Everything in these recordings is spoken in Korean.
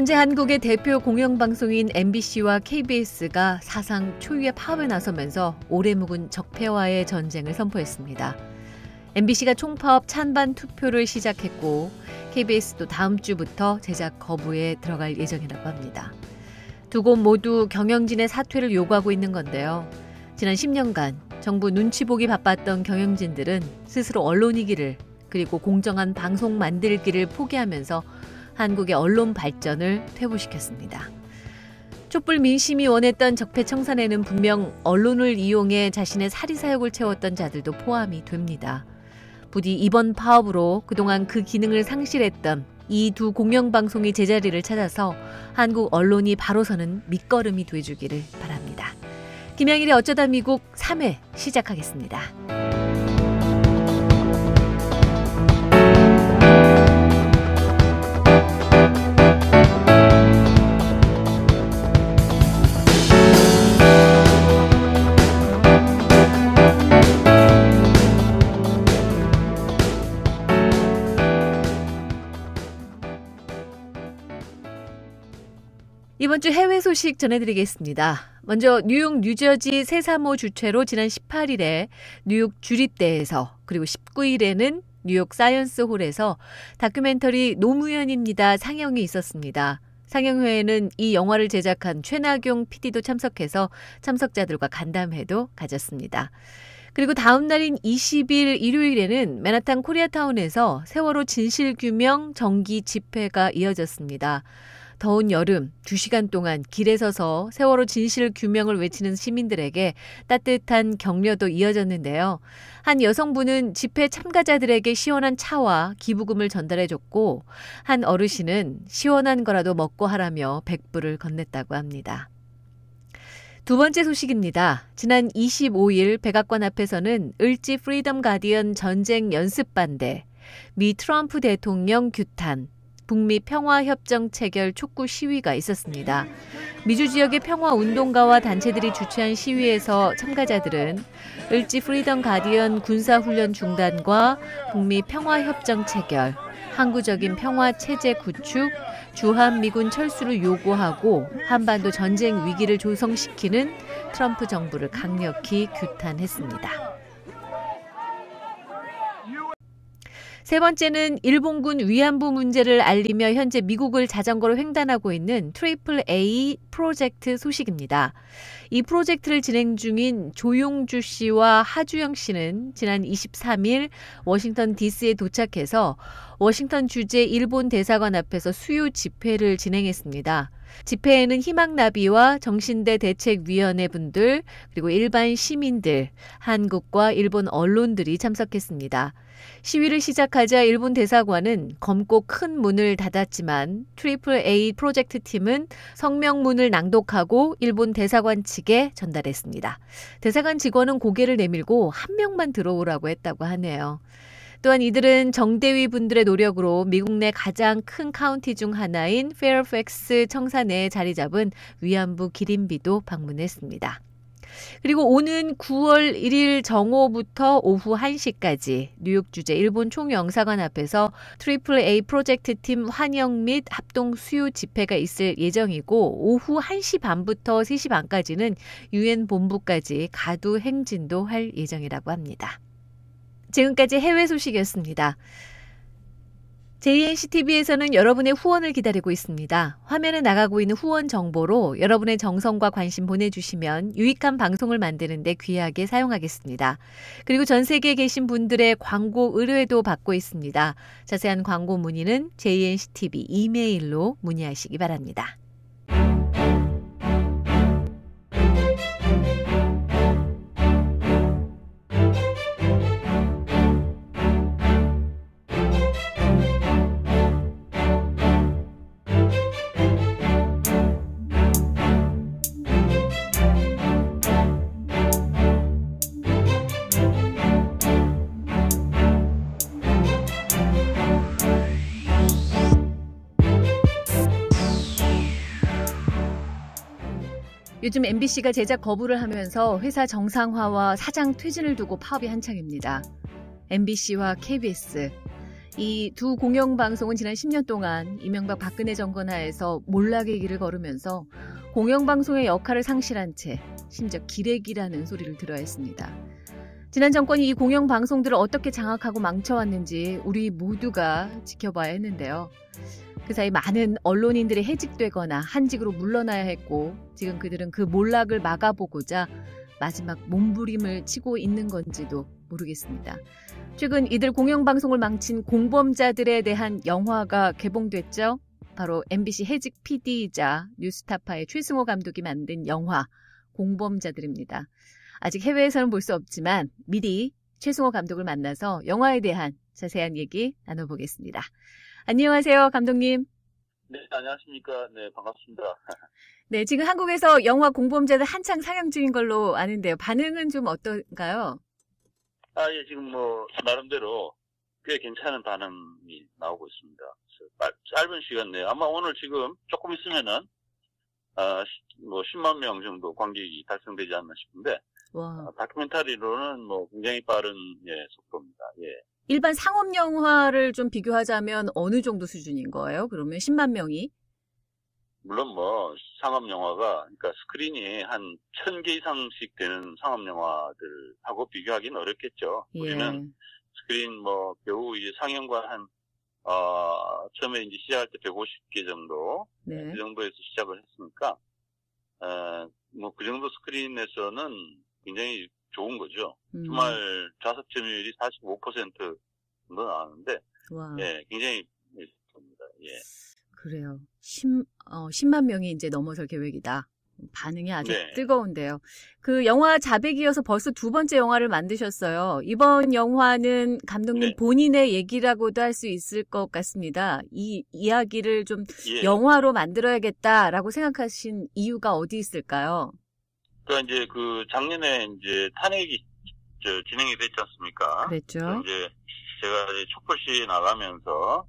현재 한국의 대표 공영방송인 MBC와 KBS가 사상 초유의 파업에 나서면서 오래 묵은 적폐와의 전쟁을 선포했습니다. MBC가 총파업 찬반 투표를 시작했고 KBS도 다음 주부터 제작 거부에 들어갈 예정이라고 합니다. 두 곳 모두 경영진의 사퇴를 요구하고 있는 건데요. 지난 10년간 정부 눈치 보기 바빴던 경영진들은 스스로 언론이기를 그리고 공정한 방송 만들기를 포기하면서 한국의 언론 발전을 퇴보시켰습니다. 촛불 민심이 원했던 적폐 청산에는 분명 언론을 이용해 자신의 사리사욕을 채웠던 자들도 포함이 됩니다. 부디 이번 파업으로 그동안 그 기능을 상실했던 이 두 공영방송이 제자리를 찾아서 한국 언론이 바로 서는 밑거름이 돼주기를 바랍니다. 김양일의 어쩌다 미국 3회 시작하겠습니다. 이번 주 해외 소식 전해드리겠습니다. 먼저 뉴욕 뉴저지 세사모 주최로 지난 18일에 뉴욕 주립대에서 그리고 19일에는 뉴욕 사이언스홀에서 다큐멘터리 노무현입니다 상영이 있었습니다. 상영회에는 이 영화를 제작한 최나경 PD도 참석해서 참석자들과 간담회도 가졌습니다. 그리고 다음 날인 20일 일요일에는 맨하탄 코리아타운에서 세월호 진실규명 정기 집회가 이어졌습니다. 더운 여름 2시간 동안 길에 서서 세월호 진실 규명을 외치는 시민들에게 따뜻한 격려도 이어졌는데요. 한 여성분은 집회 참가자들에게 시원한 차와 기부금을 전달해줬고 한 어르신은 시원한 거라도 먹고 하라며 백불을 건넸다고 합니다. 두 번째 소식입니다. 지난 25일 백악관 앞에서는 을지 프리덤 가디언 전쟁 연습반대, 미 트럼프 대통령 규탄, 북미 평화협정 체결 촉구 시위가 있었습니다. 미주 지역의 평화운동가와 단체들이 주최한 시위에서 참가자들은 을지 프리덤 가디언 군사훈련 중단과 북미 평화협정 체결, 항구적인 평화체제 구축, 주한미군 철수를 요구하고 한반도 전쟁 위기를 조성시키는 트럼프 정부를 강력히 규탄했습니다. 세 번째는 일본군 위안부 문제를 알리며 현재 미국을 자전거로 횡단하고 있는 트리플 A 프로젝트 소식입니다. 이 프로젝트를 진행 중인 조용주 씨와 하주영 씨는 지난 23일 워싱턴 DC에 도착해서 워싱턴 주재 일본 대사관 앞에서 수요 집회를 진행했습니다. 집회에는 희망나비와 정신대 대책위원회 분들 그리고 일반 시민들, 한국과 일본 언론들이 참석했습니다. 시위를 시작하자 일본 대사관은 검고 큰 문을 닫았지만 트리플 A 프로젝트 팀은 성명문을 낭독하고 일본 대사관 측에 전달했습니다. 대사관 직원은 고개를 내밀고 한 명만 들어오라고 했다고 하네요. 또한 이들은 정대위 분들의 노력으로 미국 내 가장 큰 카운티 중 하나인 페어팩스 청사 내에 자리 잡은 위안부 기린비도 방문했습니다. 그리고 오는 9월 1일 정오부터 오후 1시까지 뉴욕 주재 일본 총영사관 앞에서 트리플 A 프로젝트 팀 환영 및 합동 수요 집회가 있을 예정이고 오후 1시 반부터 3시 반까지는 유엔 본부까지 가두 행진도 할 예정이라고 합니다. 지금까지 해외 소식이었습니다. JNCTV에서는 여러분의 후원을 기다리고 있습니다. 화면에 나가고 있는 후원 정보로 여러분의 정성과 관심 보내주시면 유익한 방송을 만드는 데 귀하게 사용하겠습니다. 그리고 전 세계에 계신 분들의 광고 의뢰도 받고 있습니다. 자세한 광고 문의는 JNCTV 이메일로 문의하시기 바랍니다. 요즘 MBC가 제작 거부를 하면서 회사 정상화와 사장 퇴진을 두고 파업이 한창입니다. MBC와 KBS, 이 두 공영방송은 지난 10년 동안 이명박 박근혜 정권 하에서 몰락의 길을 걸으면서 공영방송의 역할을 상실한 채 심지어 기레기라는 소리를 들어야 했습니다. 지난 정권이 이 공영방송들을 어떻게 장악하고 망쳐왔는지 우리 모두가 지켜봐야 했는데요. 그 사이 많은 언론인들이 해직되거나 한직으로 물러나야 했고 지금 그들은 그 몰락을 막아보고자 마지막 몸부림을 치고 있는 건지도 모르겠습니다. 최근 이들 공영방송을 망친 공범자들에 대한 영화가 개봉됐죠. 바로 MBC 해직 PD이자 뉴스타파의 최승호 감독이 만든 영화 공범자들입니다. 아직 해외에서는 볼 수 없지만 미리 최승호 감독을 만나서 영화에 대한 자세한 얘기 나눠보겠습니다. 안녕하세요, 감독님. 네, 안녕하십니까. 네, 반갑습니다. 네, 지금 한국에서 영화 공범자들 한창 상영 중인 걸로 아는데요. 반응은 좀 어떤가요? 예, 지금 나름대로 꽤 괜찮은 반응이 나오고 있습니다. 짧은 시간 내에, 아마 오늘 지금 조금 있으면은, 10만 명 정도 관객이 달성되지 않나 싶은데, 와. 다큐멘터리로는 굉장히 빠른, 속도입니다. 예. 일반 상업 영화를 좀 비교하자면 어느 정도 수준인 거예요? 그러면 10만 명이? 물론 상업 영화가, 그러니까 스크린이 한 1000개 이상씩 되는 상업 영화들하고 비교하기는 어렵겠죠. 예. 우리는 스크린 겨우 이제 상영관 처음에 이제 시작할 때 150개 정도, 네. 그 정도에서 시작을 했으니까, 그 정도 스크린에서는 굉장히 좋은 거죠. 주말 좌석 점유율이 45% 정도 나왔는데, 와. 예, 굉장히 좋습니다. 예. 그래요. 10만 명이 이제 넘어설 계획이다. 반응이 아주 네. 뜨거운데요. 그 영화 자백이어서 벌써 두 번째 영화를 만드셨어요. 이번 영화는 감독님 네. 본인의 얘기라고도 할 수 있을 것 같습니다. 이 이야기를 좀 예. 영화로 만들어야겠다라고 생각하신 이유가 어디 있을까요? 그러니까 이제 작년에 이제 탄핵이 진행이 됐지 않습니까? 그랬죠. 이제 제가 이제 촛불시에 나가면서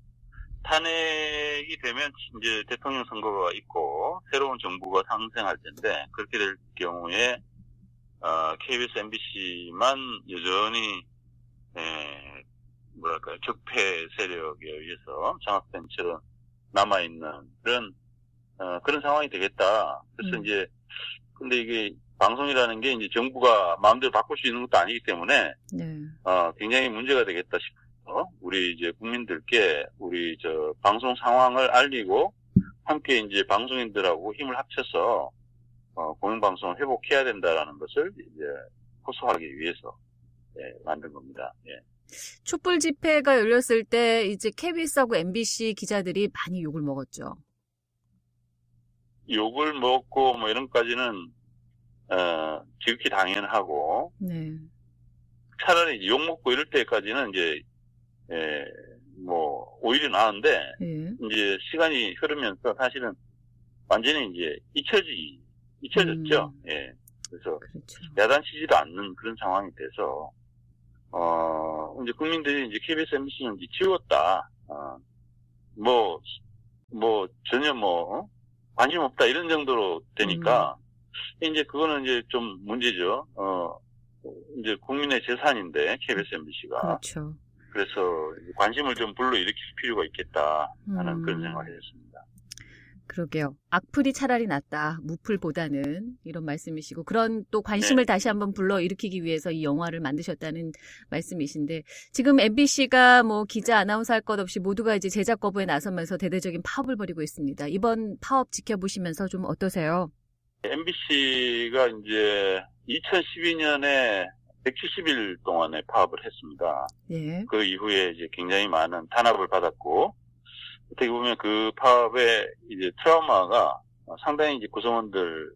탄핵이 되면 이제 대통령 선거가 있고 새로운 정부가 상생할 텐데 그렇게 될 경우에 KBS, MBC만 여전히 적폐 세력에 의해서 장악된 채로 남아 있는 그런 상황이 되겠다. 그래서 이제 근데 이게 방송이라는 게 이제 정부가 마음대로 바꿀 수 있는 것도 아니기 때문에 네. 굉장히 문제가 되겠다 싶어서 우리 이제 국민들께 우리 방송 상황을 알리고 함께 이제 방송인들하고 힘을 합쳐서 공영방송을 회복해야 된다라는 것을 이제 호소하기 위해서 만든 겁니다. 예. 촛불 집회가 열렸을 때 이제 KBS하고 MBC 기자들이 많이 욕을 먹었죠. 욕을 먹고 이런 것까지는 지극히 당연하고 네. 차라리 욕 먹고 이럴 때까지는 이제 오히려 나은데 예. 이제 시간이 흐르면서 사실은 완전히 이제 잊혀졌죠. 예. 그래서 그렇죠. 야단치지도 않는 그런 상황이 돼서 이제 국민들이 이제 KBS, MBC는 이제 지웠다. 전혀 관심 없다 이런 정도로 되니까 이제 그거는 이제 좀 문제죠. 이제 국민의 재산인데 KBS, MBC가. 그렇죠. 그래서 관심을 좀 불러일으킬 필요가 있겠다 하는 그런 생각을 했습니다. 그러게요. 악플이 차라리 낫다. 무플보다는 이런 말씀이시고 그런 또 관심을 네. 다시 한번 불러일으키기 위해서 이 영화를 만드셨다는 말씀이신데 지금 MBC가 기자 아나운서 할 것 없이 모두가 이제 제작 거부에 나서면서 대대적인 파업을 벌이고 있습니다. 이번 파업 지켜보시면서 좀 어떠세요? MBC가 이제 2012년에 170일 동안의 파업을 했습니다. 예. 그 이후에 이제 굉장히 많은 탄압을 받았고, 어떻게 보면 그 파업의 이제 트라우마가 상당히 이제 구성원들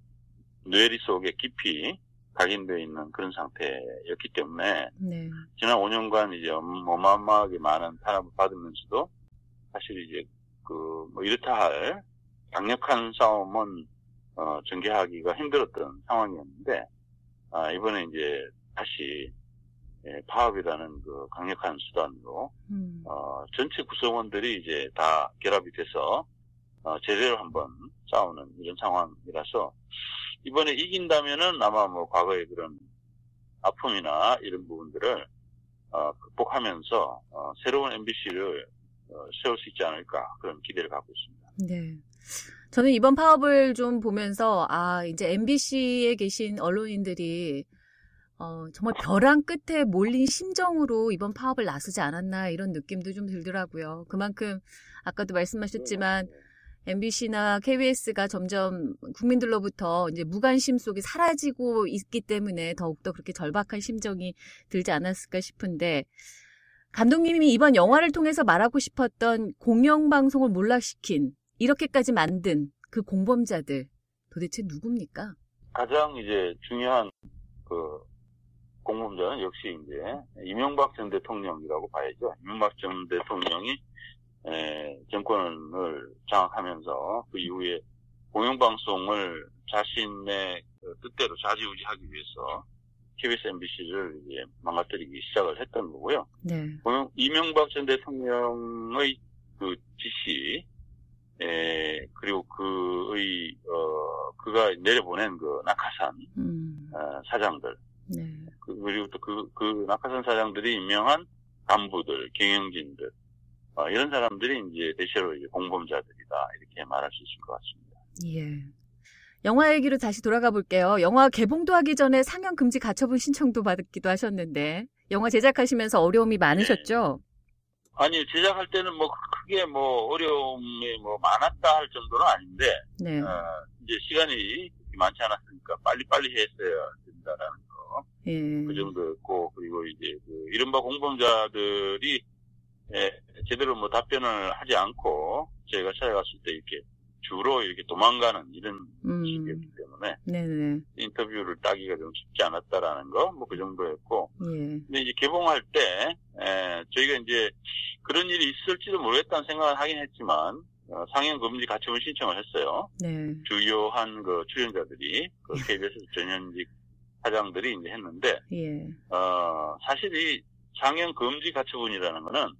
뇌리 속에 깊이 각인되어 있는 그런 상태였기 때문에, 네. 지난 5년간 이제 어마어마하게 많은 탄압을 받으면서도 사실 이제 이렇다 할 강력한 싸움은 전개하기가 힘들었던 상황이었는데, 이번에 이제 다시 파업이라는 그 강력한 수단으로 전체 구성원들이 이제 다 결합이 돼서 제대로 한번 싸우는 이런 상황이라서 이번에 이긴다면은 아마 과거의 그런 아픔이나 이런 부분들을 극복하면서 새로운 MBC를 세울 수 있지 않을까 그런 기대를 갖고 있습니다. 네. 저는 이번 파업을 좀 보면서 이제 MBC에 계신 언론인들이 정말 벼랑 끝에 몰린 심정으로 이번 파업을 나서지 않았나 이런 느낌도 좀 들더라고요. 그만큼 아까도 말씀하셨지만 MBC나 KBS가 점점 국민들로부터 이제 무관심 속에 사라지고 있기 때문에 더욱더 그렇게 절박한 심정이 들지 않았을까 싶은데 감독님이 이번 영화를 통해서 말하고 싶었던 공영방송을 몰락시킨 이렇게까지 만든 그 공범자들 도대체 누굽니까? 가장 이제 중요한 그 공범자는 역시 이제 이명박 전 대통령이라고 봐야죠. 이명박 전 대통령이 정권을 장악하면서 그 이후에 공영방송을 자신의 뜻대로 좌지우지하기 위해서 KBS, MBC를 이제 망가뜨리기 시작을 했던 거고요. 네. 이명박 전 대통령의 그 지시, 그리고 그가 내려보낸 그 낙하산 사장들, 네. 그리고 또 그 낙하산 사장들이 유명한 간부들, 경영진들, 이런 사람들이 이제 대체로 이제 공범자들이다 이렇게 말할 수 있을 것 같습니다. 예. 영화 얘기로 다시 돌아가 볼게요. 영화 개봉도 하기 전에 상영 금지 가처분 신청도 받기도 하셨는데 영화 제작하시면서 어려움이 많으셨죠? 아니 제작할 때는 뭐 크게 뭐 어려움이 뭐 많았다 할 정도는 아닌데 네. 이제 시간이 많지 않았으니까 빨리빨리 했어야 된다라는 거. 예. 그 정도였고 그리고 이제 그 이른바 공범자들이 제대로 뭐 답변을 하지 않고 저희가 찾아갔을 때 이렇게 주로 이렇게 도망가는 이런 식이었기 때문에 네네. 인터뷰를 따기가 좀 쉽지 않았다라는 거 뭐 그 정도였고 예. 근데 이제 개봉할 때 저희가 이제 그런 일이 있을지도 모르겠다는 생각을 하긴 했지만 상영 금지 가처분 신청을 했어요. 네. 주요한 그 출연자들이 그 KBS 전현직 사장들이 이제 했는데 예. 사실 이 상영 금지 가처분이라는 거는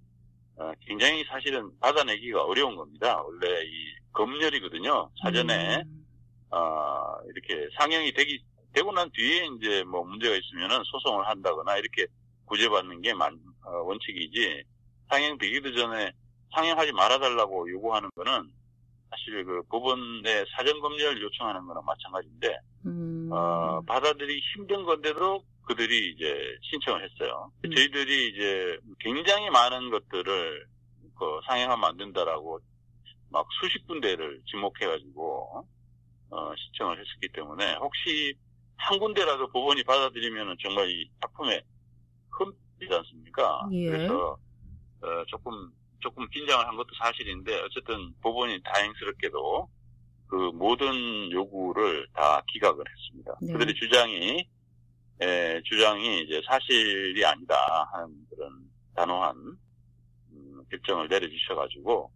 굉장히 사실은 받아내기가 어려운 겁니다. 원래 이 검열이거든요. 사전에 이렇게 상영이 되고 난 뒤에 이제 뭐 문제가 있으면은 소송을 한다거나 이렇게 구제받는 게 원칙이지 상영되기도 전에 상영하지 말아달라고 요구하는 거는 사실 그 법원에 사전 검열을 요청하는 거나 마찬가지인데 받아들이기 힘든 건데도 그들이 이제 신청을 했어요. 저희들이 이제 굉장히 많은 것들을 상영하면 안 된다라고 막 수십 군데를 지목해가지고 신청을 했었기 때문에 혹시 한 군데라도 법원이 받아들이면은 정말 이 작품에 흠이지 않습니까? 예. 그래서 조금 긴장을 한 것도 사실인데 어쨌든 법원이 다행스럽게도 그 모든 요구를 다 기각을 했습니다. 네. 그들의 주장이 이제 사실이 아니다 하는 그런 단호한 결정을 내려주셔가지고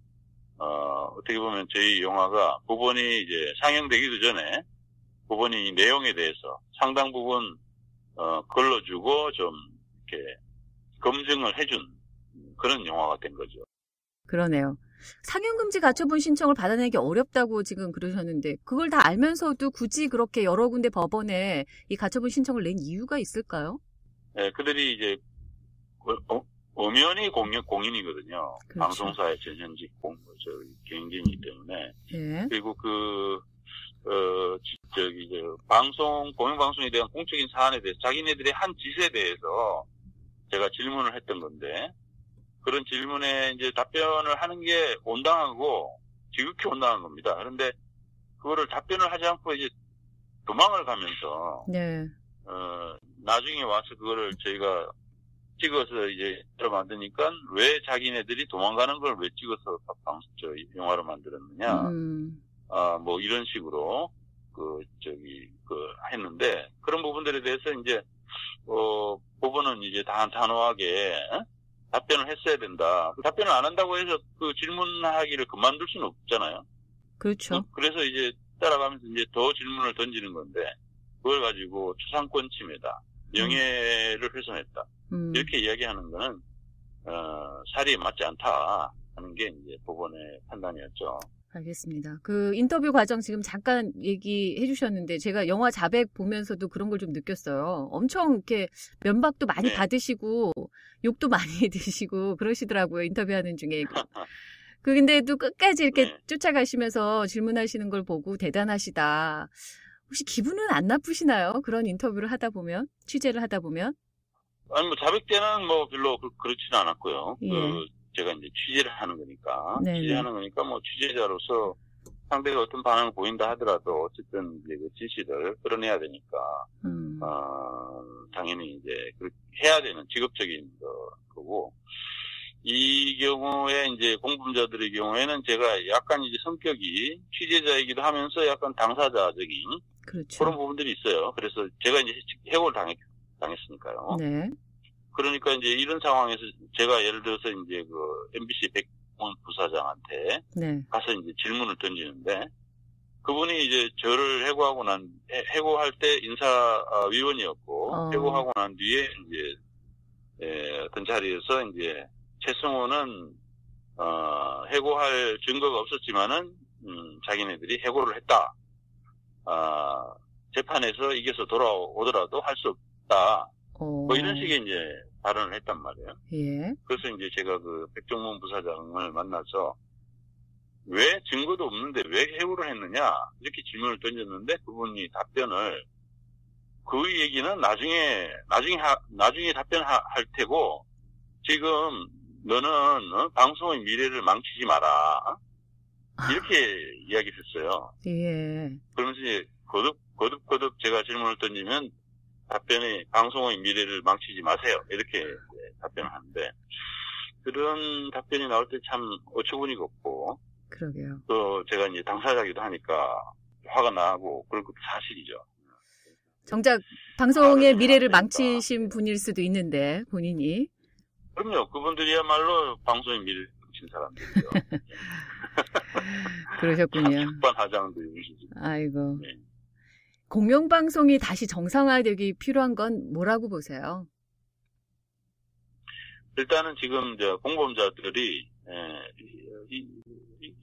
어떻게 보면 저희 영화가 법원이 이제 상영되기도 전에 법원이 이 내용에 대해서 상당 부분 걸러주고 좀 이렇게 검증을 해준 그런 영화가 된 거죠. 그러네요. 상영금지 가처분 신청을 받아내기 어렵다고 지금 그러셨는데 그걸 다 알면서도 굳이 그렇게 여러 군데 법원에 이 가처분 신청을 낸 이유가 있을까요? 네, 그들이 이제 엄연히 공인이거든요. 그렇죠. 방송사의 전현직 경영진이기 때문에. 예. 그리고 공영방송에 대한 공적인 사안에 대해서 자기네들의 한 짓에 대해서 제가 질문을 했던 건데, 그런 질문에 이제 답변을 하는 게 온당하고 지극히 온당한 겁니다. 그런데 그거를 답변을 하지 않고 이제 도망을 가면서, 네. 나중에 와서 그거를 저희가 찍어서 이제 만드니까 왜 자기네들이 도망가는 걸 왜 찍어서 영화로 만들었느냐. 뭐 이런 식으로 했는데 그런 부분들에 대해서 이제 법원은 이제 단호하게 답변을 했어야 된다. 답변을 안 한다고 해서 그 질문하기를 그만둘 수는 없잖아요. 그렇죠. 그래서 이제 따라가면서 이제 더 질문을 던지는 건데 그걸 가지고 초상권 침해다, 명예를 훼손했다 이렇게 이야기하는 거는 사리에 맞지 않다 하는 게 이제 법원의 판단이었죠. 알겠습니다. 그 인터뷰 과정 지금 잠깐 얘기해 주셨는데 제가 영화 자백 보면서도 그런 걸 좀 느꼈어요. 엄청 이렇게 면박도 많이 네. 받으시고 욕도 많이 드시고 그러시더라고요. 인터뷰하는 중에. 근데도 끝까지 이렇게 네. 쫓아가시면서 질문하시는 걸 보고 대단하시다. 혹시 기분은 안 나쁘시나요? 그런 인터뷰를 하다 보면, 취재를 하다 보면? 아니, 뭐, 자백 때는 뭐, 별로 그렇지는 않았고요. 예. 제가 이제 취재를 하는 거니까. 네네. 취재하는 거니까 뭐, 취재자로서 상대가 어떤 반응을 보인다 하더라도, 어쨌든 이제 그 진실을 끌어내야 되니까, 당연히 이제, 그렇게 해야 되는 직업적인 거고, 이 경우에 이제 공범자들의 경우에는 제가 약간 이제 성격이 취재자이기도 하면서 약간 당사자적인 그렇죠. 그런 부분들이 있어요. 그래서 제가 이제 해고를 당했으니까요. 네. 그러니까 이제 이런 상황에서 제가 예를 들어서 이제 그 MBC 백종원 부사장한테 네. 가서 이제 질문을 던지는데 그분이 이제 저를 해고할 때 인사위원이었고 해고하고 난 뒤에 이제 어떤 자리에서 이제 최승호는 해고할 증거가 없었지만은 자기네들이 해고를 했다. 재판에서 이겨서 돌아오더라도 할 수 없다. 뭐 이런 식의 이제 발언을 했단 말이에요. 예. 그래서 이제 제가 그 백종원 부사장을 만나서 왜 증거도 없는데 왜 해고를 했느냐 이렇게 질문을 던졌는데 그분이 답변을 그 얘기는 나중에 답변할 테고 지금 너는 방송의 미래를 망치지 마라 이렇게 이야기를 했어요. 예. 그러면서 이제 거듭 제가 질문을 던지면 답변이 방송의 미래를 망치지 마세요 이렇게 답변을 하는데 그런 답변이 나올 때 참 어처구니가 없고 그러게요. 또 제가 이제 당사자기도 하니까 화가 나고 그런 것도 사실이죠. 정작 방송의 미래를 망치신 분일 수도 있는데 본인이. 그럼요. 그분들이야말로 방송의 미래를 망친 사람들이죠. 그러셨군요. 적반하장들이시죠. 아이고. 네. 공영방송이 다시 정상화되기 필요한 건 뭐라고 보세요? 일단은 지금 이제 공범자들이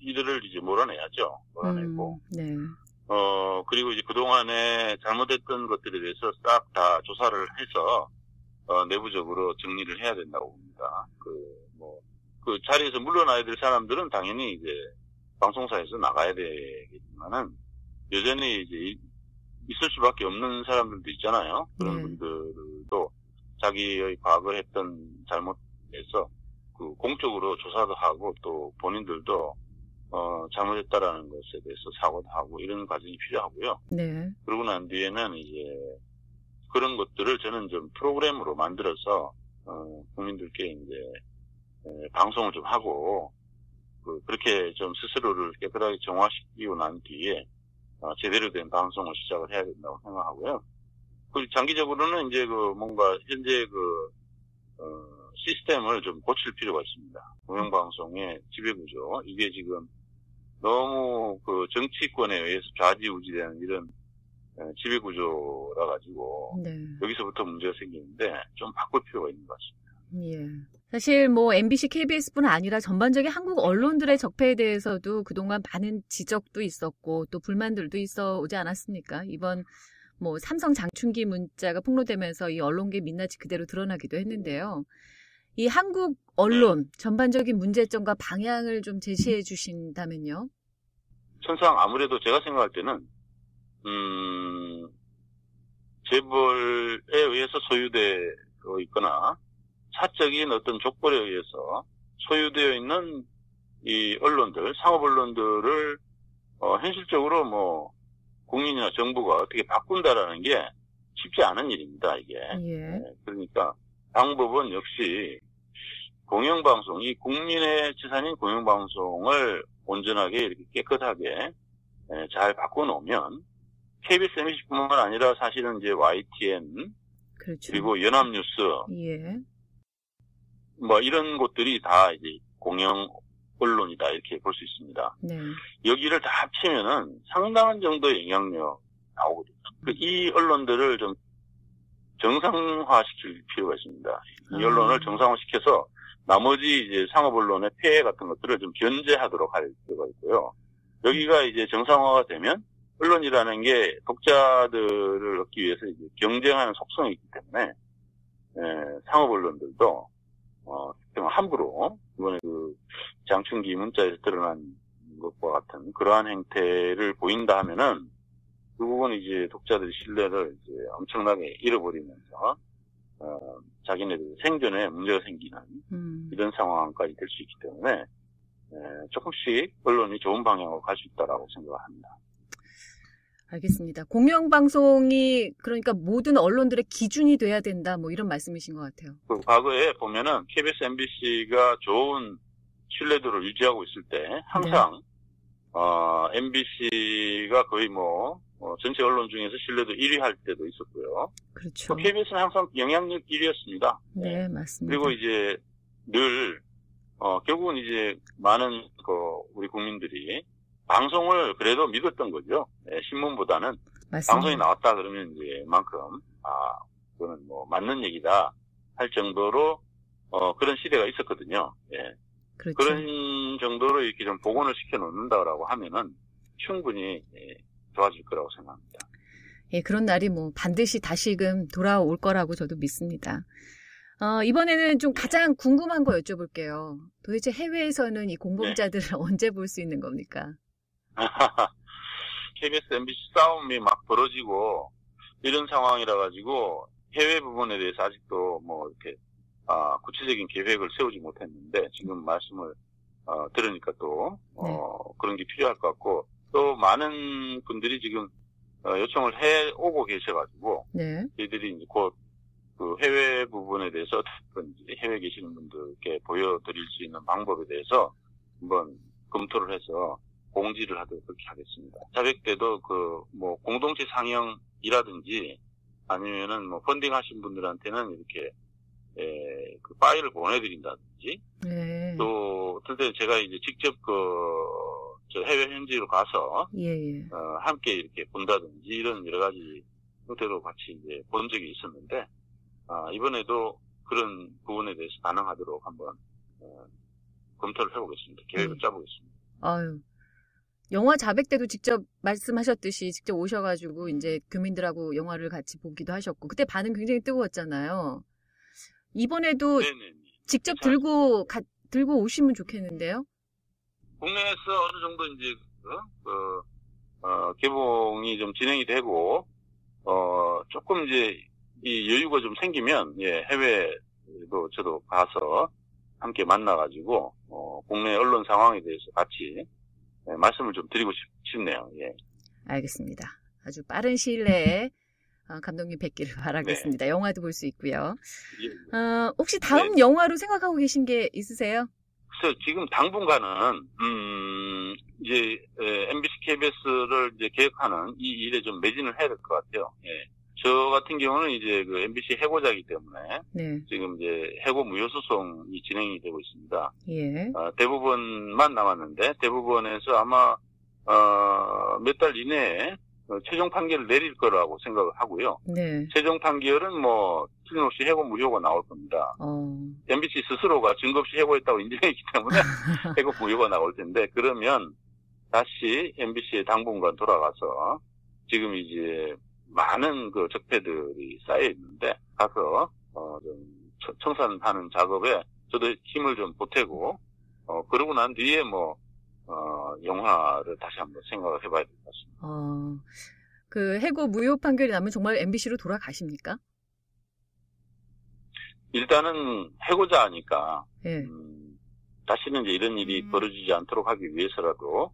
이들을 이제 몰아내야죠. 몰아내고. 네. 그리고 이제 그동안에 잘못했던 것들에 대해서 싹 다 조사를 해서 내부적으로 정리를 해야 된다고 봅니다. 그 자리에서 물러나야 될 사람들은 당연히 이제 방송사에서 나가야 되겠지만은 여전히 이제 있을 수밖에 없는 사람들도 있잖아요. 그런 분들도 자기의 과거에 했던 잘못에서 그 공적으로 조사도 하고 또 본인들도 잘못했다라는 것에 대해서 사과도 하고 이런 과정이 필요하고요. 네. 그러고 난 뒤에는 이제 그런 것들을 저는 좀 프로그램으로 만들어서 국민들께 이제 방송을 좀 하고 그렇게 좀 스스로를 깨끗하게 정화시키고 난 뒤에 제대로 된 방송을 시작을 해야 된다고 생각하고요. 그리고 장기적으로는 이제 뭔가 현재 시스템을 좀 고칠 필요가 있습니다. 공영방송의 지배구조. 이게 지금 너무 정치권에 의해서 좌지우지되는 이런 지배구조라 가지고 여기서부터 문제가 생기는데 좀 바꿀 필요가 있는 것 같습니다. 예. 사실 MBC, KBS뿐 아니라 전반적인 한국 언론들의 적폐에 대해서도 그동안 많은 지적도 있었고 또 불만들도 있어 오지 않았습니까? 이번 삼성 장충기 문자가 폭로되면서 이 언론계 민낯이 그대로 드러나기도 했는데요. 이 한국 언론 전반적인 문제점과 방향을 좀 제시해 주신다면요. 천상 아무래도 제가 생각할 때는 재벌에 의해서 소유되어 있거나 사적인 어떤 족벌에 의해서 소유되어 있는 이 언론들, 상업 언론들을 현실적으로 국민이나 정부가 어떻게 바꾼다라는 게 쉽지 않은 일입니다, 이게. 예. 그러니까 방법은 역시 공영방송이 국민의 재산인 공영방송을 온전하게 이렇게 깨끗하게 잘 바꿔놓으면 KBS, MBC뿐만 아니라 사실은 이제 YTN 그렇죠. 그리고 연합뉴스 예. 이런 곳들이 다 이제 공영 언론이다 이렇게 볼 수 있습니다. 네. 여기를 다 합치면은 상당한 정도의 영향력 나오거든요. 이 언론들을 좀 정상화시킬 필요가 있습니다. 이 언론을 정상화시켜서 나머지 이제 상업 언론의 폐해 같은 것들을 좀 견제하도록 할 필요가 있고요. 여기가 이제 정상화가 되면 언론이라는 게 독자들을 얻기 위해서 이제 경쟁하는 속성이 있기 때문에 상업 언론들도 함부로 이번에 그 장충기 문자에서 드러난 것과 같은 그러한 행태를 보인다 하면은 그 부분 이제 독자들의 신뢰를 이제 엄청나게 잃어버리면서 자기네들 생존에 문제가 생기는 이런 상황까지 될 수 있기 때문에 조금씩 언론이 좋은 방향으로 갈 수 있다라고 생각합니다. 알겠습니다. 공영방송이 그러니까 모든 언론들의 기준이 돼야 된다 뭐 이런 말씀이신 것 같아요. 그 과거에 보면은 KBS, MBC가 좋은 신뢰도를 유지하고 있을 때 항상 MBC가 거의 전체 언론 중에서 신뢰도 1위 할 때도 있었고요. 그렇죠. KBS는 항상 영향력 1위였습니다. 네, 맞습니다. 그리고 이제 늘 결국은 이제 많은 우리 국민들이 방송을 그래도 믿었던 거죠. 신문보다는. 맞습니다. 방송이 나왔다 그러면 이제 만큼 그거는 맞는 얘기다 할 정도로 그런 시대가 있었거든요. 예. 그렇죠. 그런 정도로 이렇게 좀 복원을 시켜 놓는다라고 하면은 충분히 좋아질 거라고 생각합니다. 예, 그런 날이 반드시 다시금 돌아올 거라고 저도 믿습니다. 이번에는 좀 가장 궁금한 거 여쭤볼게요. 도대체 해외에서는 이 공범자들을 언제 볼 수 있는 겁니까? KBS, MBC 싸움이 막 벌어지고 이런 상황이라 가지고 해외 부분에 대해서 아직도 이렇게 구체적인 계획을 세우지 못했는데 지금 말씀을 들으니까 또 그런 게 필요할 것 같고 또 많은 분들이 지금 요청을 해 오고 계셔가지고 저희들이 이제 곧 그 해외 부분에 대해서 어떻게든지 해외에 계시는 분들께 보여드릴 수 있는 방법에 대해서 한번 검토를 해서 공지를 하도록 그렇게 하겠습니다. 자백 때도 공동체 상영이라든지 아니면은 펀딩하신 분들한테는 이렇게 그 파일을 보내드린다든지 또 어떨 때 제가 이제 직접 저 해외 현지로 가서 함께 이렇게 본다든지 이런 여러 가지 형태로 같이 이제 본 적이 있었는데 이번에도 그런 부분에 대해서 가능하도록 한번 검토를 해보겠습니다. 계획을 짜보겠습니다. 아유, 영화 자백 때도 직접 말씀하셨듯이 직접 오셔가지고 이제 교민들하고 영화를 같이 보기도 하셨고 그때 반응 굉장히 뜨거웠잖아요. 이번에도 네네. 직접 들고 오시면 좋겠는데요. 국내에서 어느 정도 이제 개봉이 좀 진행이 되고 조금 이제 이 여유가 좀 생기면 해외도 저도 가서 함께 만나가지고 국내 언론 상황에 대해서 같이 말씀을 좀 드리고 싶네요. 예. 알겠습니다. 아주 빠른 시일 내에 감독님 뵙기를 바라겠습니다. 영화도 볼 수 있고요. 혹시 다음 영화로 생각하고 계신 게 있으세요? 그래서 지금 당분간은 이제 MBC, KBS를 이제 계획하는 이 일에 좀 매진을 해야 될 것 같아요. 예. 저 같은 경우는 이제 그 MBC 해고자이기 때문에 지금 이제 해고 무효 소송이 진행이 되고 있습니다. 대부분만 남았는데 대부분에서 아마 몇 달 이내에 최종 판결을 내릴 거라고 생각을 하고요. 최종 판결은 틀림없이 해고 무효가 나올 겁니다. MBC 스스로가 증거 없이 해고했다고 인정했기 때문에 해고 무효가 나올 텐데 그러면 다시 MBC에 당분간 돌아가서 지금 이제 많은 그 적폐들이 쌓여 있는데 가서 좀 청산하는 작업에 저도 힘을 좀 보태고 그러고 난 뒤에 영화를 다시 한번 생각을 해봐야 될 것 같습니다. 그 해고 무효 판결이 나면 정말 MBC로 돌아가십니까? 일단은 해고자니까 다시는 이제 이런 일이 벌어지지 않도록 하기 위해서라도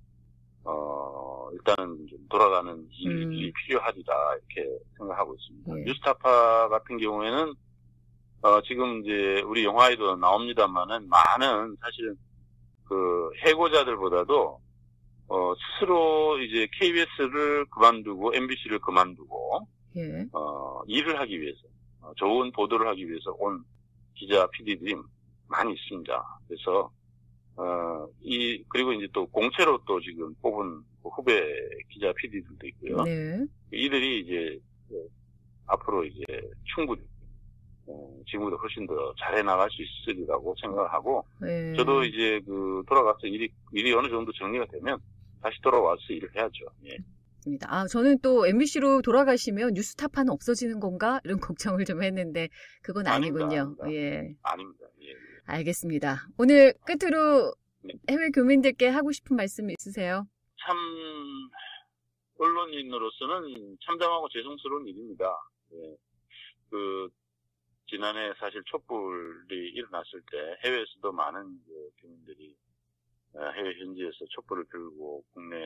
일단은 좀 돌아가는 일이 필요하리라 이렇게 생각하고 있습니다. 뉴스타파 같은 경우에는 지금 이제 우리 영화에도 나옵니다만은 많은 사실은 그 해고자들보다도 스스로 이제 KBS를 그만두고 MBC를 그만두고 일을 하기 위해서 좋은 보도를 하기 위해서 온 기자, PD들이 많이 있습니다. 그래서 그리고 이제 또 공채로 또 지금 뽑은 후배 기자, PD들도 있고요. 이들이 이제 앞으로 이제 충분히 지금보다 훨씬 더 잘해 나갈 수 있으리라고 생각을 하고 저도 이제 돌아가서 일이 어느 정도 정리가 되면 다시 돌아와서 일을 해야죠. 예. 저는 또 MBC로 돌아가시면 뉴스타파는 없어지는 건가? 이런 걱정을 좀 했는데 그건 아니군요. 아닙니다. 예. 아닙니다. 예. 알겠습니다. 오늘 끝으로 네. 해외 교민들께 하고 싶은 말씀 있으세요? 참 언론인으로서는 참담하고 죄송스러운 일입니다. 예. 지난해 사실 촛불이 일어났을 때 해외에서도 많은 교민들이 해외 현지에서 촛불을 들고 국내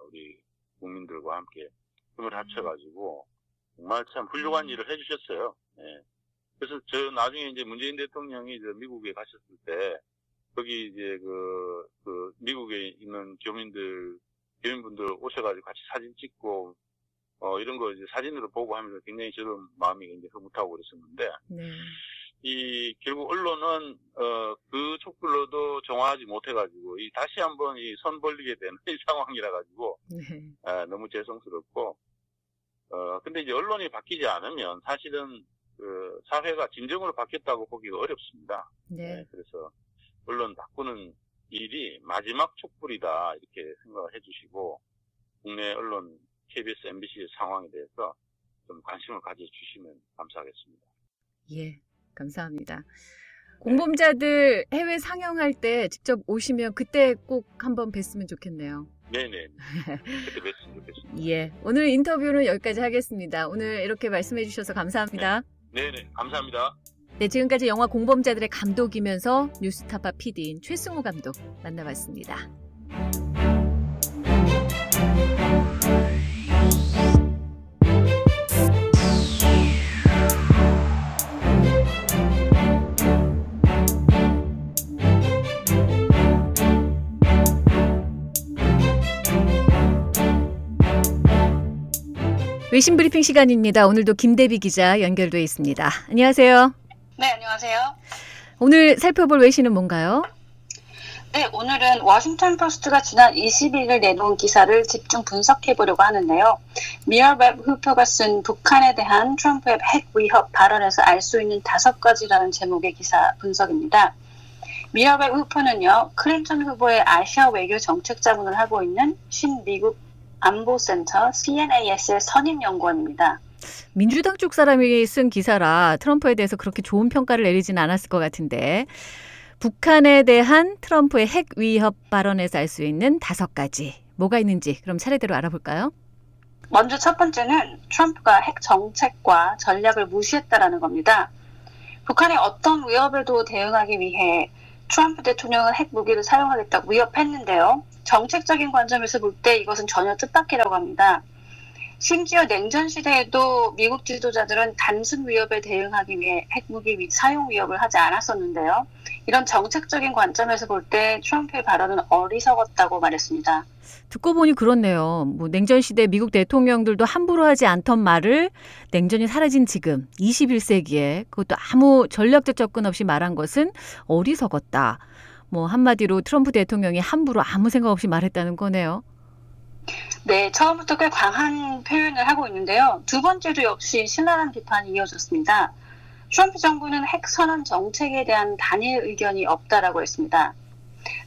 우리 국민들과 함께 힘을 합쳐가지고 정말 참 훌륭한 일을 해주셨어요. 예. 그래서 저 나중에 이제 문재인 대통령이 미국에 가셨을 때 거기 이제 미국에 있는 교민분들 오셔가지고 같이 사진 찍고 이런 거 이제 사진으로 보고 하면서 굉장히 저런 마음이 굉장히 흐뭇하고 그랬었는데 네. 결국 언론은 그 촛불로도 정화하지 못해가지고 다시 한번 선 벌리게 되는 이 상황이라 가지고 네. 너무 죄송스럽고 근데 이제 언론이 바뀌지 않으면 사실은 사회가 진정으로 바뀌었다고 보기가 어렵습니다. 네. 그래서 언론 바꾸는 일이 마지막 촛불이다 이렇게 생각을 해주시고 국내 언론 KBS, MBC 상황에 대해서 좀 관심을 가져주시면 감사하겠습니다. 예, 감사합니다. 공범자들 해외 상영할 때 직접 오시면 그때 꼭 한번 뵀으면 좋겠네요. 네네. 그때 뵀으면 좋겠습니다. 예, 오늘 인터뷰는 여기까지 하겠습니다. 오늘 이렇게 말씀해 주셔서 감사합니다. 네네, 감사합니다. 네, 지금까지 영화 공범자들의 감독이면서 뉴스타파 PD인 최승우 감독 만나봤습니다. 외신 브리핑 시간입니다. 오늘도 김대비 기자 연결돼 있습니다. 안녕하세요. 네, 안녕하세요. 오늘 살펴볼 외신은 뭔가요? 네, 오늘은 워싱턴 포스트가 지난 21일 내놓은 기사를 집중 분석해보려고 하는데요. 미러웹 후퍼가 쓴 북한에 대한 트럼프의 핵 위협 발언에서 알 수 있는 5가지라는 제목의 기사 분석입니다. 미러웹 후퍼는요, 클린턴 후보의 아시아 외교 정책 자문을 하고 있는 신미국 안보센터 CNAS의 선임연구원입니다. 민주당 쪽 사람이 쓴 기사라 트럼프에 대해서 그렇게 좋은 평가를 내리진 않았을 것 같은데 북한에 대한 트럼프의 핵 위협 발언에서 알 수 있는 5가지 뭐가 있는지 그럼 차례대로 알아볼까요? 먼저 첫 번째는 트럼프가 핵 정책과 전략을 무시했다라는 겁니다. 북한의 어떤 위협에도 대응하기 위해 트럼프 대통령은 핵 무기를 사용하겠다고 위협했는데요. 정책적인 관점에서 볼 때 이것은 전혀 뜻밖이라고 합니다. 심지어 냉전 시대에도 미국 지도자들은 단순 위협에 대응하기 위해 핵무기 사용 위협을 하지 않았었는데요. 이런 정책적인 관점에서 볼 때 트럼프의 발언은 어리석었다고 말했습니다. 듣고 보니 그렇네요. 냉전 시대 미국 대통령들도 함부로 하지 않던 말을 냉전이 사라진 지금 21세기에 그것도 아무 전략적 접근 없이 말한 것은 어리석었다. 한마디로 트럼프 대통령이 함부로 아무 생각 없이 말했다는 거네요. 네, 처음부터 꽤 강한 표현을 하고 있는데요. 두 번째도 역시 신랄한 비판이 이어졌습니다. 트럼프 정부는 핵 선언 정책에 대한 단일 의견이 없다라고 했습니다.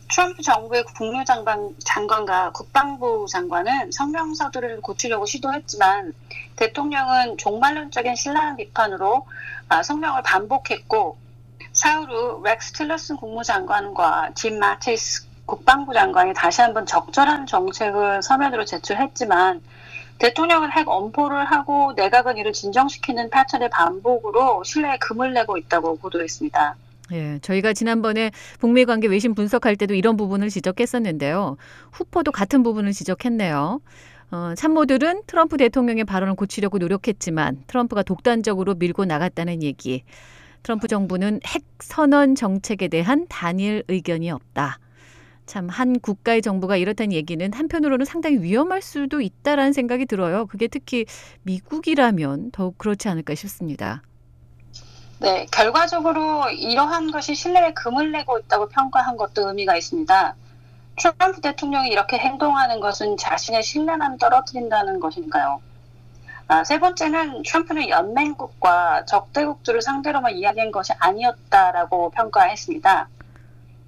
트럼프 정부의 국무장관과 국방부 장관은 성명서들을 고치려고 시도했지만 대통령은 종말론적인 신랄한 비판으로 성명을 반복했고 사흘 후 렉스 틸러슨 국무장관과 짐 마티스 국방부 장관이 다시 한번 적절한 정책을 서면으로 제출했지만 대통령은 핵 엄포를 하고 내각은 이를 진정시키는 패턴의 반복으로 신뢰에 금을 내고 있다고 보도했습니다. 예, 저희가 지난번에 북미 관계 외신 분석할 때도 이런 부분을 지적했었는데요. 후퍼도 같은 부분을 지적했네요. 참모들은 트럼프 대통령의 발언을 고치려고 노력했지만 트럼프가 독단적으로 밀고 나갔다는 얘기. 트럼프 정부는 핵 선언 정책에 대한 단일 의견이 없다. 참 한 국가의 정부가 이렇다는 얘기는 한편으로는 상당히 위험할 수도 있다라는 생각이 들어요. 그게 특히 미국이라면 더욱 그렇지 않을까 싶습니다. 네, 결과적으로 이러한 것이 신뢰에 금을 내고 있다고 평가한 것도 의미가 있습니다. 트럼프 대통령이 이렇게 행동하는 것은 자신의 신뢰만 떨어뜨린다는 것인가요? 세 번째는 트럼프는 연맹국과 적대국들을 상대로만 이야기한 것이 아니었다라고 평가했습니다.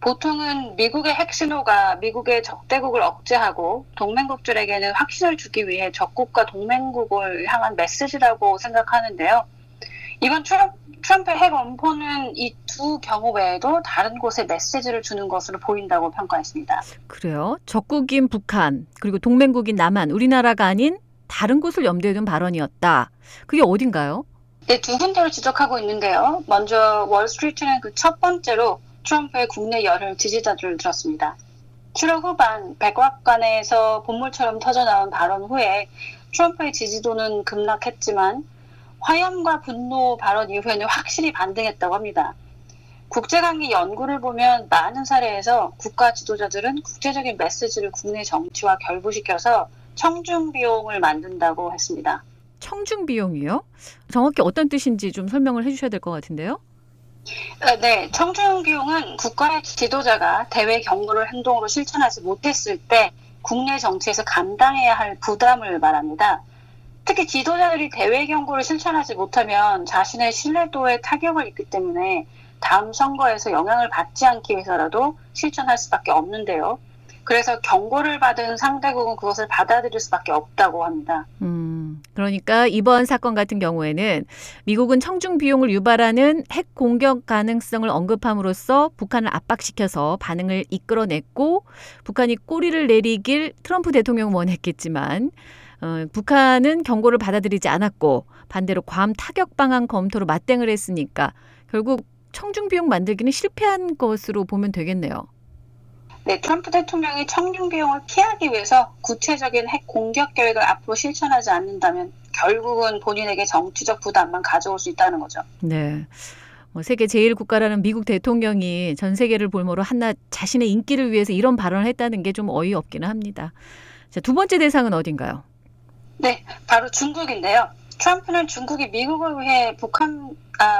보통은 미국의 핵신호가 미국의 적대국을 억제하고 동맹국들에게는 확신을 주기 위해 적국과 동맹국을 향한 메시지라고 생각하는데요. 이번 트럼프의 핵 엄포는 이 두 경우 외에도 다른 곳에 메시지를 주는 것으로 보인다고 평가했습니다. 그래요? 적국인 북한, 그리고 동맹국인 남한, 우리나라가 아닌 다른 곳을 염두에 둔 발언이었다. 그게 어딘가요? 네, 두 군데를 지적하고 있는데요. 먼저 월스트리트는 그 첫 번째로 트럼프의 국내 열혈 지지자들을 들었습니다. 7월 후반 백악관에서 본물처럼 터져나온 발언 후에 트럼프의 지지도는 급락했지만 화염과 분노 발언 이후에는 확실히 반등했다고 합니다. 국제관계 연구를 보면 많은 사례에서 국가 지도자들은 국제적인 메시지를 국내 정치와 결부시켜서 청중 비용을 만든다고 했습니다. 청중 비용이요? 정확히 어떤 뜻인지 좀 설명을 해주셔야 될 것 같은데요. 네, 청중 비용은 국가의 지도자가 대외 경고를 행동으로 실천하지 못했을 때 국내 정치에서 감당해야 할 부담을 말합니다. 특히 지도자들이 대외 경고를 실천하지 못하면 자신의 신뢰도에 타격을 입기 때문에 다음 선거에서 영향을 받지 않기 위해서라도 실천할 수밖에 없는데요. 그래서 경고를 받은 상대국은 그것을 받아들일 수밖에 없다고 합니다. 그러니까 이번 사건 같은 경우에는 미국은 청중 비용을 유발하는 핵 공격 가능성을 언급함으로써 북한을 압박시켜서 반응을 이끌어냈고 북한이 꼬리를 내리길 트럼프 대통령은 원했겠지만 북한은 경고를 받아들이지 않았고 반대로 괌 타격 방안 검토로 맞대응을 했으니까 결국 청중 비용 만들기는 실패한 것으로 보면 되겠네요. 네, 트럼프 대통령이 청중 비용을 피하기 위해서 구체적인 핵 공격 계획을 앞으로 실천하지 않는다면 결국은 본인에게 정치적 부담만 가져올 수 있다는 거죠. 네. 세계 제1국가라는 미국 대통령이 전 세계를 볼모로 한낱 자신의 인기를 위해서 이런 발언을 했다는 게 좀 어이없기는 합니다. 자, 두 번째 대상은 어딘가요? 네, 바로 중국인데요. 트럼프는 중국이 미국을 위해 북한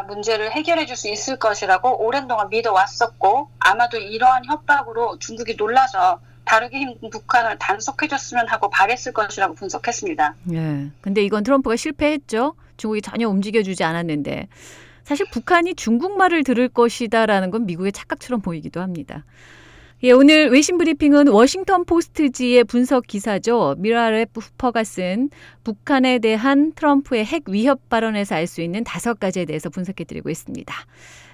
문제를 해결해 줄 수 있을 것이라고 오랜 동안 믿어왔었고 아마도 이러한 협박으로 중국이 놀라서 다루기 힘든 북한을 단속해줬으면 하고 바랬을 것이라고 분석했습니다. 네, 근데 이건 트럼프가 실패했죠. 중국이 전혀 움직여주지 않았는데 사실 북한이 중국말을 들을 것이다라는 건 미국의 착각처럼 보이기도 합니다. 예, 오늘 외신 브리핑은 워싱턴 포스트지의 분석 기사죠. 미라랩 후퍼가 쓴 북한에 대한 트럼프의 핵 위협 발언에서 알 수 있는 5가지에 대해서 분석해드리고 있습니다.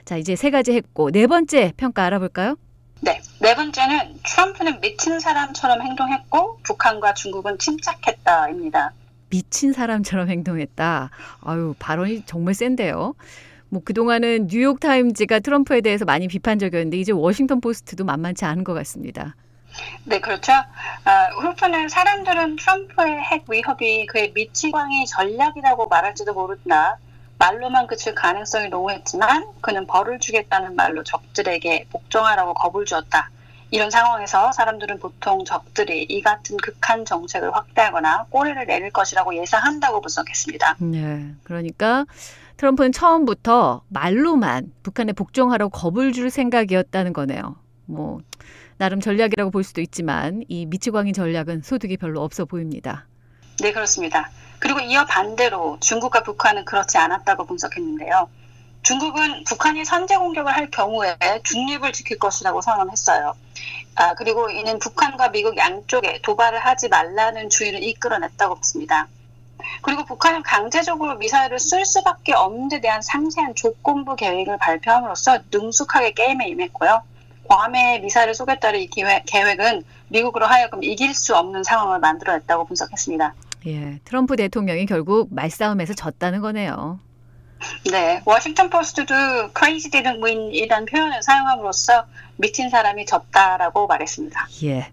자, 이제 3가지 했고 4번째 평가 알아볼까요? 네, 4번째는 트럼프는 미친 사람처럼 행동했고 북한과 중국은 침착했다입니다. 미친 사람처럼 행동했다. 아유, 발언이 정말 센데요. 그동안은 뉴욕타임즈가 트럼프에 대해서 많이 비판적이었는데 이제 워싱턴 포스트도 만만치 않은 것 같습니다. 네, 그렇죠. 후프는 사람들은 트럼프의 핵 위협이 그의 미치광이 전략이라고 말할지도 모른다. 말로만 그칠 가능성이 농후했지만 그는 벌을 주겠다는 말로 적들에게 복종하라고 겁을 주었다. 이런 상황에서 사람들은 보통 적들이 이 같은 극한 정책을 확대하거나 꼬리를 내릴 것이라고 예상한다고 분석했습니다. 네, 그러니까 트럼프는 처음부터 말로만 북한에 복종하라고 겁을 줄 생각이었다는 거네요. 나름 전략이라고 볼 수도 있지만 이 미치광이 전략은 소득이 별로 없어 보입니다. 네, 그렇습니다. 그리고 이어 반대로 중국과 북한은 그렇지 않았다고 분석했는데요. 중국은 북한이 선제 공격을 할 경우에 중립을 지킬 것이라고 선언했어요. 그리고 이는 북한과 미국 양쪽에 도발을 하지 말라는 주의를 이끌어냈다고 했습니다. 그리고 북한은 강제적으로 미사일을 쓸 수밖에 없는 데 대한 상세한 조건부 계획을 발표함으로써 능숙하게 게임에 임했고요. 괌에 미사일을 쏘겠다는 이 계획은 미국으로 하여금 이길 수 없는 상황을 만들어냈다고 분석했습니다. 예, 트럼프 대통령이 결국 말싸움에서 졌다는 거네요. 네, 워싱턴 포스트도 crazy didn't win 이라는 표현을 사용함으로써 미친 사람이 졌다라고 말했습니다. 예.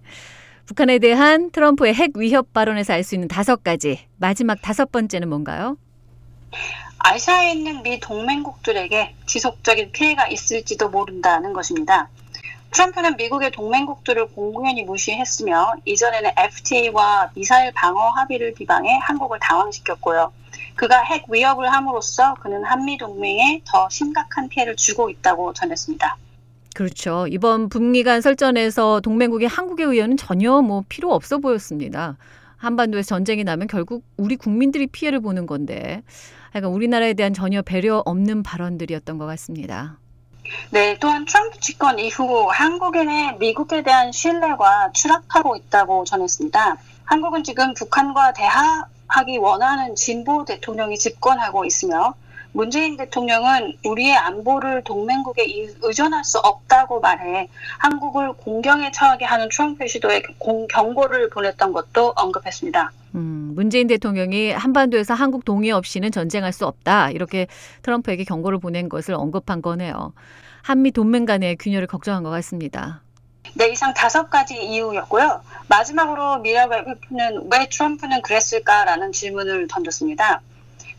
북한에 대한 트럼프의 핵 위협 발언에서 알 수 있는 5가지. 마지막 5번째는 뭔가요? 아시아에 있는 미 동맹국들에게 지속적인 피해가 있을지도 모른다는 것입니다. 트럼프는 미국의 동맹국들을 공공연히 무시했으며 이전에는 FTA와 미사일 방어 합의를 비방해 한국을 당황시켰고요. 그가 핵 위협을 함으로써 그는 한미 동맹에 더 심각한 피해를 주고 있다고 전했습니다. 그렇죠. 이번 북미 간 설전에서 동맹국의 한국의 의견은 전혀 필요 없어 보였습니다. 한반도에서 전쟁이 나면 결국 우리 국민들이 피해를 보는 건데, 그러니까 우리나라에 대한 전혀 배려 없는 발언들이었던 것 같습니다. 네, 또한 트럼프 집권 이후 한국인의 미국에 대한 신뢰가 추락하고 있다고 전했습니다. 한국은 지금 북한과 대화하기 원하는 진보 대통령이 집권하고 있으며 문재인 대통령은 우리의 안보를 동맹국에 의존할 수 없다고 말해 한국을 공경에 처하게 하는 트럼프 시도에 경고를 보냈던 것도 언급했습니다. 문재인 대통령이 한반도에서 한국 동의 없이는 전쟁할 수 없다. 이렇게 트럼프에게 경고를 보낸 것을 언급한 거네요. 한미 동맹 간의 균열을 걱정한 것 같습니다. 네, 이상 5가지 이유였고요. 마지막으로 미라 웨프는 왜 트럼프는 그랬을까라는 질문을 던졌습니다.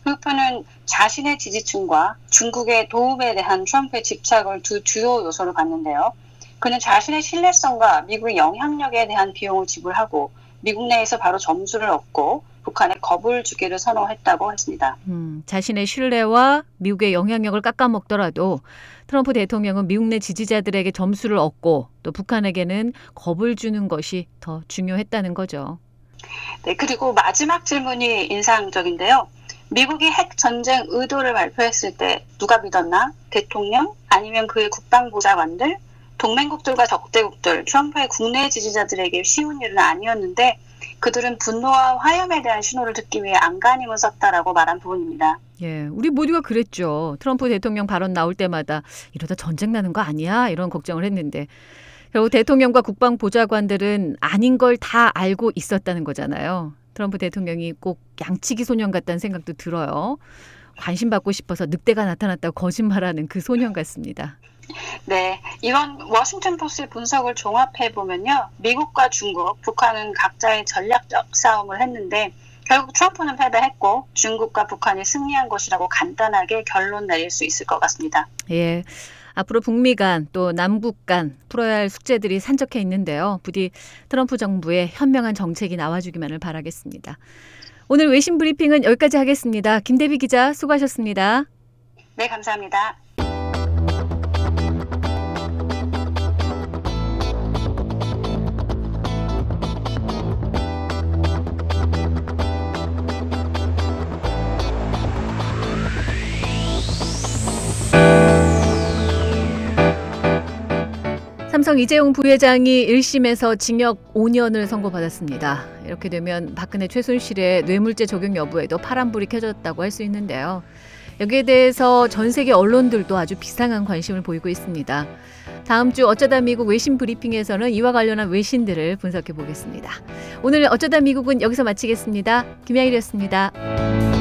웨프는 자신의 지지층과 중국의 도움에 대한 트럼프의 집착을 두 주요 요소로 봤는데요. 그는 자신의 신뢰성과 미국의 영향력에 대한 비용을 지불하고 미국 내에서 바로 점수를 얻고 북한에 겁을 주기를 선호했다고 했습니다. 자신의 신뢰와 미국의 영향력을 깎아먹더라도 트럼프 대통령은 미국 내 지지자들에게 점수를 얻고 또 북한에게는 겁을 주는 것이 더 중요했다는 거죠. 네, 그리고 마지막 질문이 인상적인데요. 미국이 핵 전쟁 의도를 발표했을 때 누가 믿었나? 대통령? 아니면 그의 국방보좌관들? 동맹국들과 적대국들, 트럼프의 국내 지지자들에게 쉬운 일은 아니었는데 그들은 분노와 화염에 대한 신호를 듣기 위해 안간힘을 썼다라고 말한 부분입니다. 예, 우리 모두가 그랬죠. 트럼프 대통령 발언 나올 때마다 이러다 전쟁 나는 거 아니야? 이런 걱정을 했는데 결국 대통령과 국방보좌관들은 아닌 걸 다 알고 있었다는 거잖아요. 트럼프 대통령이 꼭 양치기 소년 같다는 생각도 들어요. 관심 받고 싶어서 늑대가 나타났다고 거짓말하는 그 소년 같습니다. 네, 이번 워싱턴 포스트의 분석을 종합해보면요. 미국과 중국, 북한은 각자의 전략적 싸움을 했는데 결국 트럼프는 패배했고 중국과 북한이 승리한 것이라고 간단하게 결론 내릴 수 있을 것 같습니다. 예, 앞으로 북미 간 또 남북 간 풀어야 할 숙제들이 산적해 있는데요. 부디 트럼프 정부의 현명한 정책이 나와주기만을 바라겠습니다. 오늘 외신 브리핑은 여기까지 하겠습니다. 김대비 기자 수고하셨습니다. 네, 감사합니다. 삼성 이재용 부회장이 1심에서 징역 5년을 선고받았습니다. 이렇게 되면 박근혜 최순실의 뇌물죄 적용 여부에도 파란불이 켜졌다고 할 수 있는데요. 여기에 대해서 전 세계 언론들도 아주 비상한 관심을 보이고 있습니다. 다음 주 어쩌다 미국 외신 브리핑에서는 이와 관련한 외신들을 분석해 보겠습니다. 오늘 어쩌다 미국은 여기서 마치겠습니다. 김양일이었습니다.